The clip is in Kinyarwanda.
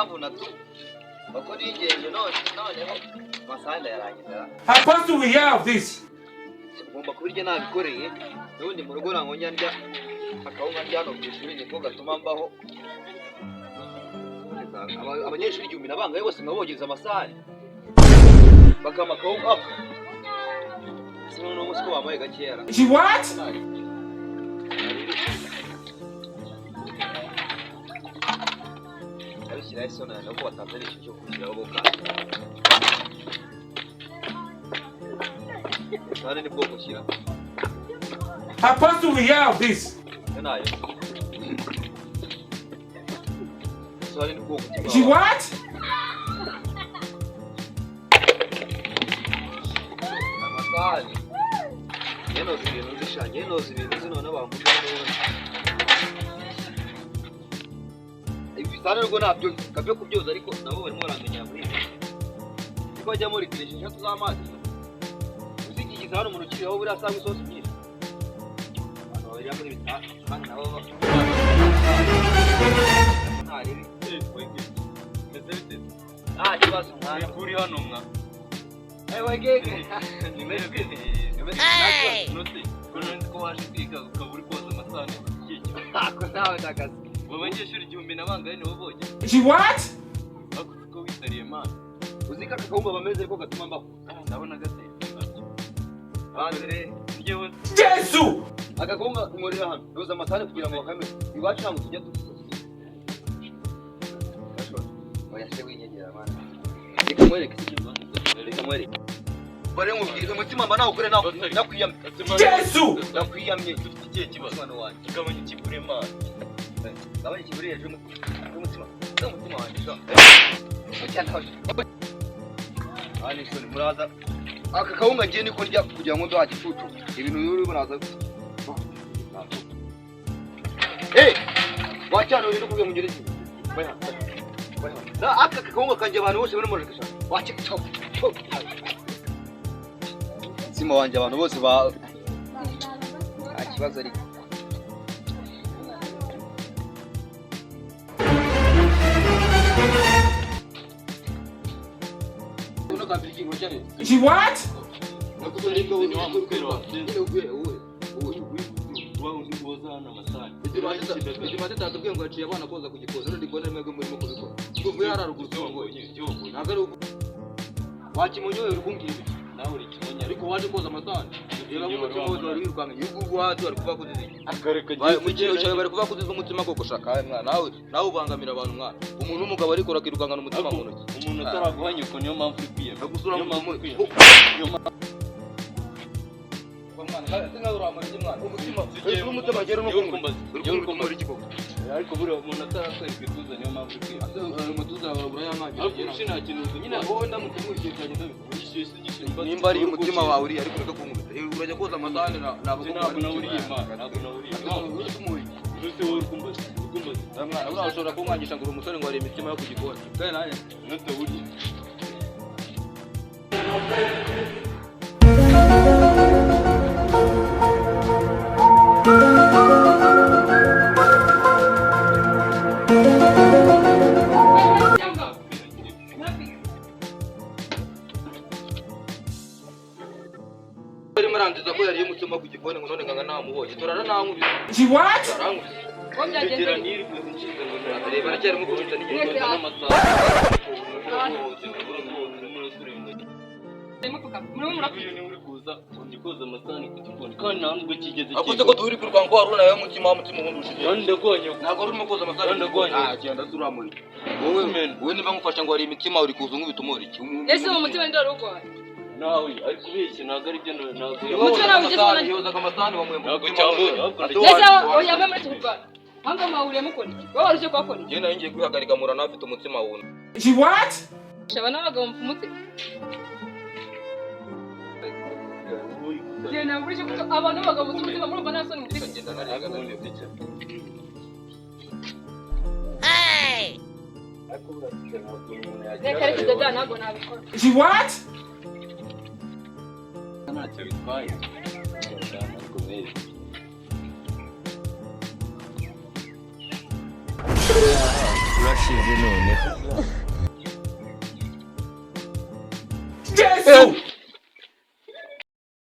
impamvu natu bakora ingenzi noneho amasahani yarangiza. How fast do we have this? Ngomba kubirya nabikoreye n'ubundi mu rugo nango nyarya akawunga njyano kwishuri niko gatuma mbaho. Abanyeshuri 1000 nabangaye bose ngabogeza amasahani bakama akawunga up. Sino no musiko bambaye gakera. She what? Arishira isona no ko batanzanisha cyo kushiraho boka. Nani ni bwoko shira. How fast do we have this? Nayo. Swali ni bwoko. She what? Amasahani. Yeno zibintu zino n'abanguza none. Ibisana rwo nabyo kabyo kubyoza ariko nabo barimo baramenye muri. Niko ajya muri kiresha tuzamazi. Uzigigiza hano umuntu kiriho buri asanga isosi nyinshi. Abantu bari muri bitaka kandi nabo ntari wege. Mezete. Kibazo mwana kuri hano mwa. Wege. Ni mezete. Hey! Note, kono ko waje kwiga ukaburi koza amasahani kiki. Ako nawe ndakazi. Abanyeshuri 1000 nabangaye nibo boge. She what? Ako witariye man. Uzika kakawumba bameze ko gatuma mbaho. Ndabona gate. Bandere, ngewe. Yesu! Akakawumba umurira hano. Roza amasahani kugira ngo bakame. Iwacu ntabwo tujya Oya shewe inyegera man. Ikamwereka ikimba. Ikamwereka. Bare ngubwira umutima mba nawo kure nawo nakwiyamye. Yesu! Nakwiyamye dufite ikihe kibazo hano wanjye. Kigabanya ikibure man. Gabanya ikibure hejuru umutima. Umutima wanjye sho. Cyataje. Ani soni muraza. Aka kawunga ngiye niko ndya kugira ngo ndo hagicucu. Ibintu biri buraza. Wacyano uri kuvuga mu ngereza. Baya. Na aka kawunga kanje abantu bose bari muri kasha. Wache chop. Sima wanje abantu bose ba akibazo ari She what? Wakimunyoye urukungiye nawe uri kimonya ariko waje koza amasahani yera mu mutima wose wirukanga yuko waje ari kuva kuziza akareka giye cyawe bari kuva kuziza umutima koko shaka mwana nawe ubangamira abantu mwana umuntu umugabo ariko rakirukangana umutima mu ntoki umuntu utaraguhanye uko niyo mpamvu ikwiye agusura mu mpamvu ikwiye mwana uramanje mwana umutima umutima gero no kumbaza uri kumara ikikoko ariko buri umuntu atarakwereka ituza niyo mpamvu ikwiye umutuza burayamanje ariko nta kintu nyine aho ndamutumuriye cyane nimba ari umutima wawe uri ariko reka kumubita urajya koza amasahani ntabwo nawuriye imana ntabwo nawuriye Nuse wowe ukumbaza mwana urashobora kumwangisha ngo umusore ngo ari imitima yo kugikora kandi naye natawuriye Marandiza ko yari umutima ku gikoni ngo none nganga namubonye turara nankubise. She what? Ngera niri kuzinjiza ngo reba aracyari mu kubita n'igenda n'amasaha. Muri kuza ugikoza amasahani ku gikoni kandi ntabwo kigeze akoze ko turi kurwanga ko haruna yo mutima wundi ushije. Kandi ndagonye ntabwo urimo koza amasahani ndagonye. Genda turamuri. Wowe niba ngufasha ngo ari imitima uri kuza nk'ubitumura iki. Ese mu mutima ndaro rugwa. Nawe ariko ubeshye ntabwo ari byo ntabwo Umutima ugezona yoza amasahani wa mwemwe. Ntabwo cyambo. Oya mama cyubwa. Hanga mahuriye mukoni. Wowe waruje kwakoni. Je nayo ngiye kwihagarika murana afite umutima wundi. She what? Shabana bagabo mfumutse. Je na burije ko abantu bagabo umutima murumva nasoni mutike. Ngenda nariga none byica. Hey! Reka kidada ntabwo nabikora. She what? Ntacyo bitwaye. birashize none. Yesu!